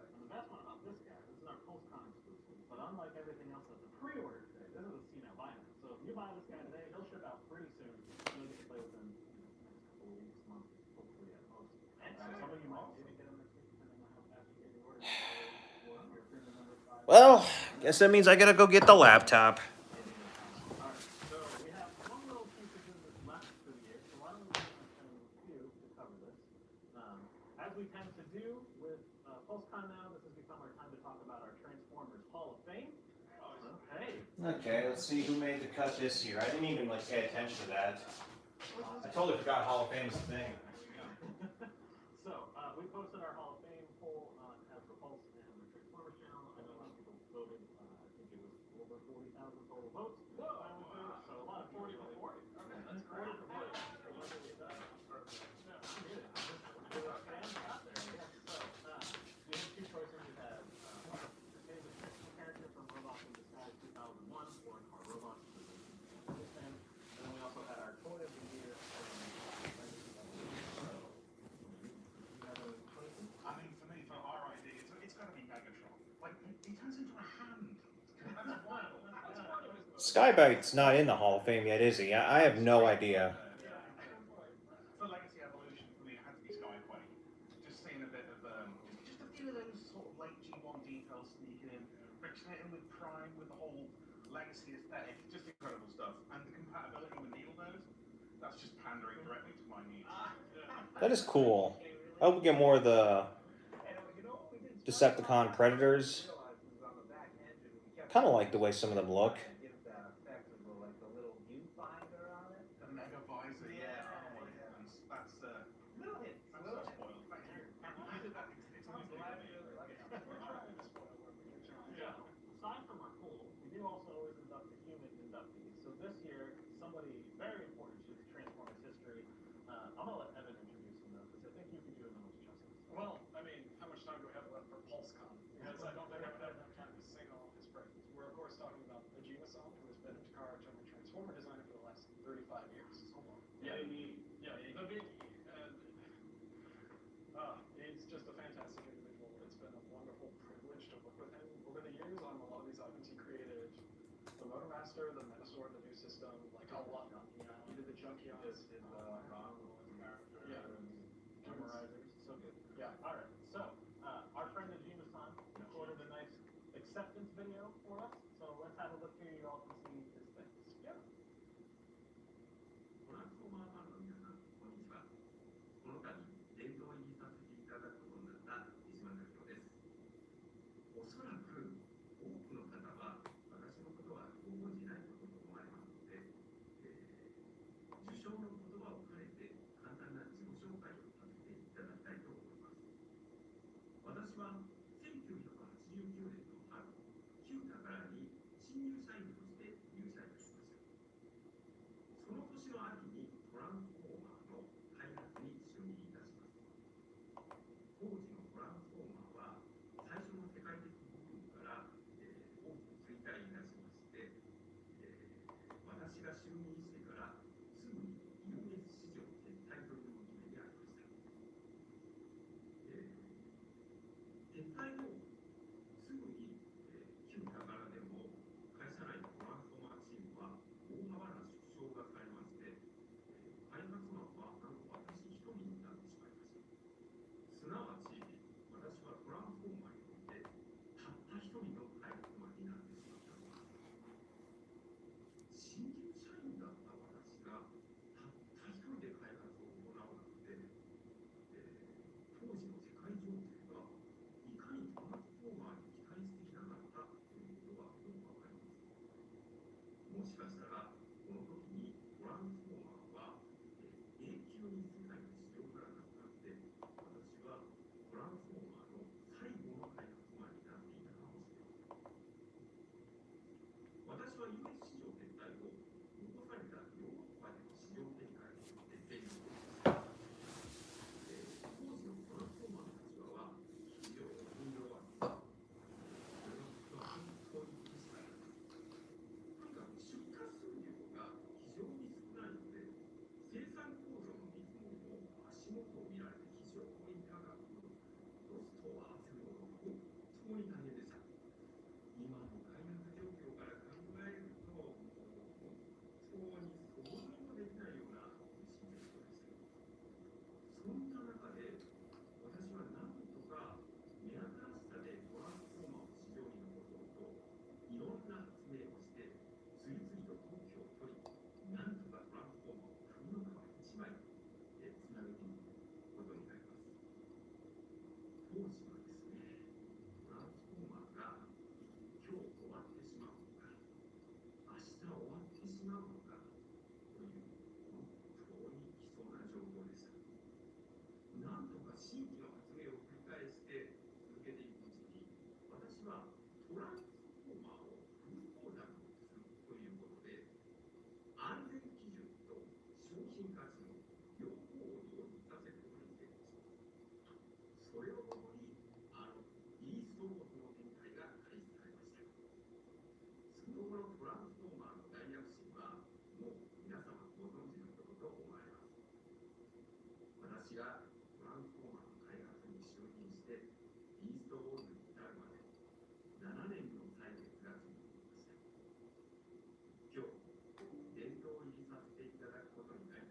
And the best one about this guy, this is our PulseCon exclusive, but unlike everything else that's a pre-order today, this is a see-now buy now. So if you buy this guy today, he'll ship out pretty soon. You'll get to play with him next couple of weeks, month, hopefully at most. Some of you might even get him next week, depending on how fast you get your order. Or if you're premium number 5. Well, guess that means I gotta go get the laptop. Alright, so we have one little piece of business left for the year, so why don't we spend a few to cover this. As we tend to do with PulseCon now, this has become our time to talk about our Transformers Hall of Fame. Hey, Okay, let's see who made the cut this year. I didn't even like pay attention to that. I totally forgot Hall of Fame was a thing. So, we posted our Hall of Fame poll on After Pulse and the Transformers channel. I know a lot of people voted. I think it was over 40,000 total votes. So a lot of 40 for 40. Okay, that's 40 for 40. There were fans out there, yes. So, we have two choices. We have your favorite fictional character from Robots in Disguise 2001 or our Robots in Disguise 2010. And then we also had our toy of the year from I mean, for me, for RID, it's got to be Megatron. Like, he turns into a hand. That's wild. Skybite's not in the Hall of Fame yet, is he? I have no idea. For Legacy Evolution, for me, it had to be Skyquake. Just seeing a bit of, just a few of those sort of late G1 details sneaking in, mixing it in with Prime, with the whole Legacy aesthetic, just incredible stuff. And the compatibility with needle nose, that's just pandering directly to my needs. That is cool. I hope we get more of the Decepticon Predators. Kind of like the way some of them look. The Mega Visor, yeah. Oh my goodness. That's so spoiled. Thank you. It's only Yeah. Aside from our pool, we do also always induct the human inductees. So this year, somebody very important to Transformers history. I'm gonna let Evan introduce him though, because I think you could do it the most justice. Well, I mean, how much time do we have left for Pulsecon? Because I don't think I would have enough time to sing all of his praises. We're of course talking about Ajima-san, who has been a Takara Tomy Transformer designer for the last 35 years. So long. Yeah. The big, and he's just a fantastic individual. It's been a wonderful privilege to work with him over the years on a lot of these items. He created the Motormaster, the Menasor, the new system, like a lot. He did the Junkions, Did Ron character Yeah. and Memorizers. So good. yeah. All right. So, our friend Ajima-san recorded a nice acceptance video for us. So let's have a look here. You all can see his things. Yeah. トランスフォーマーファンの皆さん、こんにちは。この度、殿堂入りさせていただくことになった手島代表です。おそらく、多くの方は、私のことはご存じないことと思われますので、受賞の言葉を兼ねて、簡単な自己紹介をさせていただきたいと思います。私は、1989年の春、旧宝に新入社員として入社いたしました。その年の秋にトランスフォーマーの開発に就任いたします。当時のトランスフォーマーは最初の世界的部分から、大きく衰退いたしまして、私が就任してからすぐに US 市場撤退という動きにありました。撤退後すぐに、旧宝でも会社内のトランスフォーマーチームは大幅な縮小がされまして、開発マンはなんと私一人になってしまいました。すなわち、私はトランスフォーマーにおいてたった一人の開発マンになってしまったのです。新入社員だった私がたった一人で開発を行うなんて、当時の世界情勢がいかにトラ私がトランスフォーマーの開発に就任してビーストウォールに至るまで7年の歳月が過ぎていました。今日殿堂入りさせていただくことになり、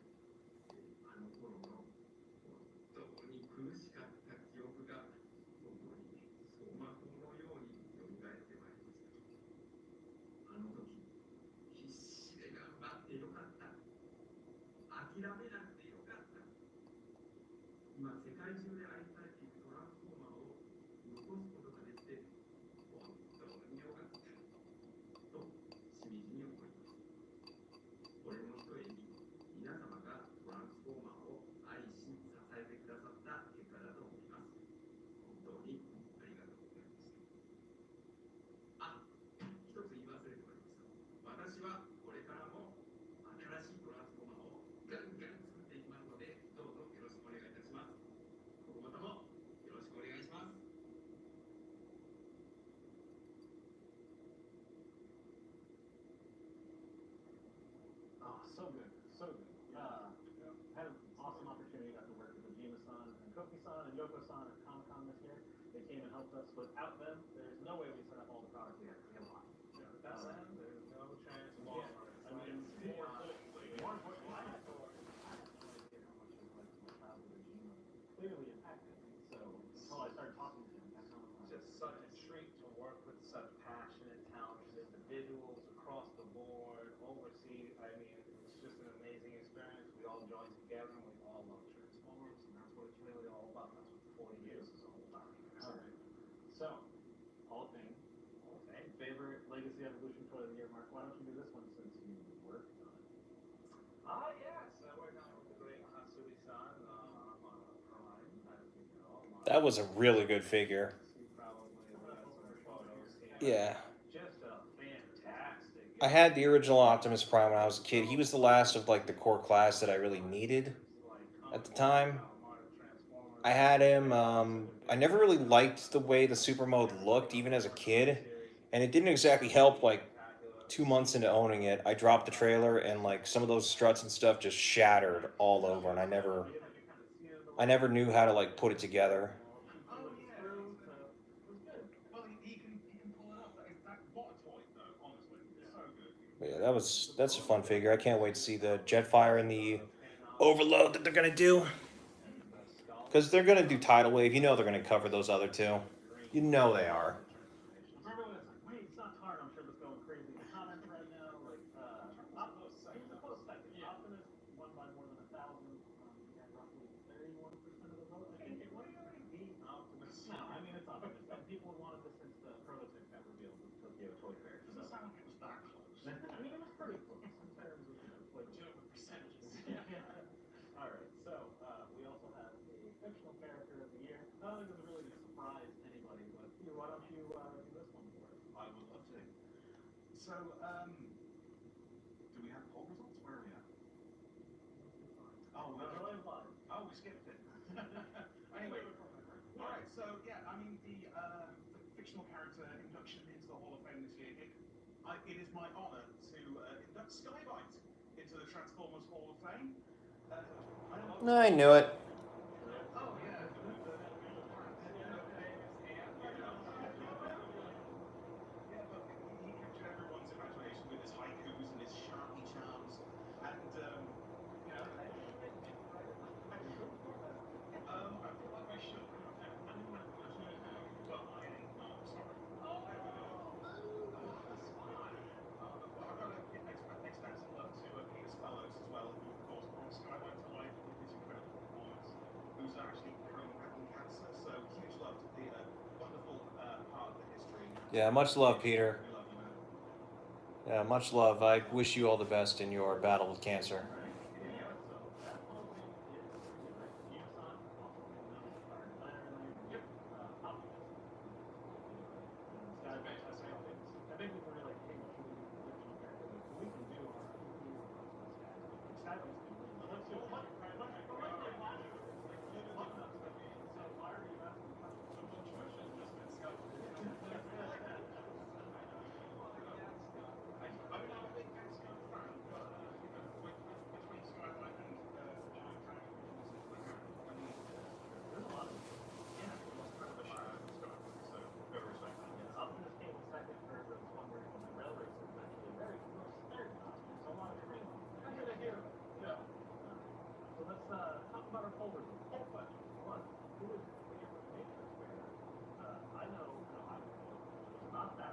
あの頃の本当に苦しかった記憶が僕に走馬灯のように蘇ってまいりました。あの時必死で頑張ってよかった、諦めなくてよかった、今世界中で愛されているトランスフォーマーを残すことができて本当によかったとしみじみ思います。これもひとえに皆様がトランスフォーマーを愛し支えてくださった結果だと思います。本当にありがとうございました。あ、一つ言い忘れておりました。私はこれからも新しいトランスフォーマーをガンガン作っていきますので、どうぞよろしくお願いいたします。今後ともよろしくお願いします。Oh, so good, so good. Had an awesome opportunity. Got to work with Kojima-san and Koki-san and Yoko-san at Comic-Con this year. They came and helped us. Without them, there's no way we set up all the products we have. We have a lot. That's it. There's no chance of Yeah, loss. I mean, more importantly, I had no idea how much of like my childhood Kojima clearly impacted me. So until I started talking to him at Comic-Con, Just such a treat to work with such passionate, talented individuals across the board, overseas. I mean, it's just an amazing experience. We all joined together and we all love Transformers, and that's what it's really all about. That's what 40 years is all about. all right. So, Hall of Fame. Favorite Legacy Evolution Toy of the Year, Mark. Why don't you do this one since you worked on it? Yes, I worked on it with the great Hatsui-san on Prime, as you know. That was a really good figure. See probably some photos here. Yeah. Just a fantastic. I had the original Optimus Prime when I was a kid. He was the last of like the core class that I really needed at the time. I had him. I never really liked the way the super mode looked, even as a kid, and it didn't exactly help. Like 2 months into owning it, I dropped the trailer, and like some of those struts and stuff just shattered all over, and I never knew how to like put it together. Oh yeah. Well, he can pull it off. What a toy, though. Honestly, so good. But yeah, that's a fun figure. I can't wait to see the Jetfire and the Overload that they're gonna do. Because they're gonna do Tidal Wave. You know they're gonna cover those other two. You know they are. For everyone that's like, wait, it's not hard. I'm sure that's going crazy in the comments right now. Like, Optimus, he was a close second. Yeah. Optimus won by more than 1,000. He had roughly 31% of the vote. I think it was. Beat Optimus. No, I mean it's Optimus. And people have wanted this since the prototype got revealed with Tokyo Toy Fair. Doesn't sound like it was that close. I mean, it was pretty close in terms of like Legitimate percentages. Yeah. All right. So we also have a fictional character of the year. Not only does it really surprise anybody, but why don't you do this one for us? I would love to. So, do we have poll results? Where are we at? Oh, no. Oh, we skipped it. Anyway, all right. So yeah, I mean the fictional character induction into the Hall of Fame this year. It is my honour to induct Skybite into the Transformers Hall of Fame. I knew it. Oh yeah. Yeah, but he captured everyone's imagination with his haikus and his sharpie charms, and you know. I feel like I should. Well, I ain't. No, I'm sorry. That's fine. But I've got to extend some love to Peter Spellos as well, who of course brought Skyway to life with his incredible performance, who's actually currently battling cancer. So huge love to Peter, wonderful part of the history. Yeah, much love, Peter. We love you, man. Yeah, much love. I wish you all the best in your battle with cancer. I'm not a big Mexico fan, but you know,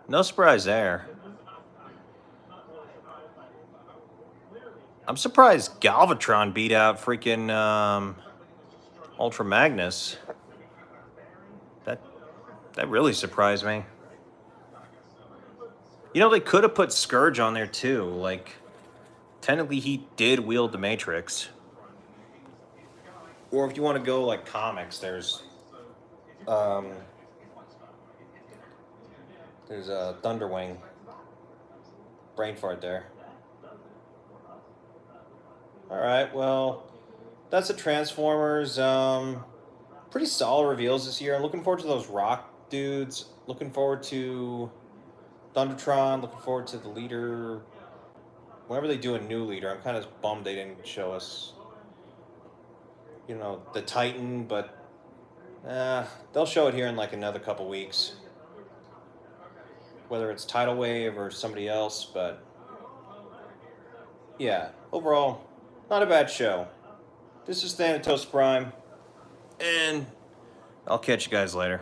No surprise there. I'm surprised Galvatron beat out freaking Ultra Magnus. That really surprised me. You know, they could have put Scourge on there too. Like, technically he did wield the Matrix. Or if you want to go like comics, there's a Thunderwing. Brain fart there. Alright, well, that's the Transformers. Pretty solid reveals this year. I'm looking forward to those rock dudes. Looking forward to Thundertron. Looking forward to the leader. Whenever they do a new leader, I'm kind of bummed they didn't show us, you know, the Titan, but they'll show it here in like another couple weeks. Whether it's Tidal Wave or somebody else, but yeah, overall, not a bad show. This is Thanatos Prime, and I'll catch you guys later.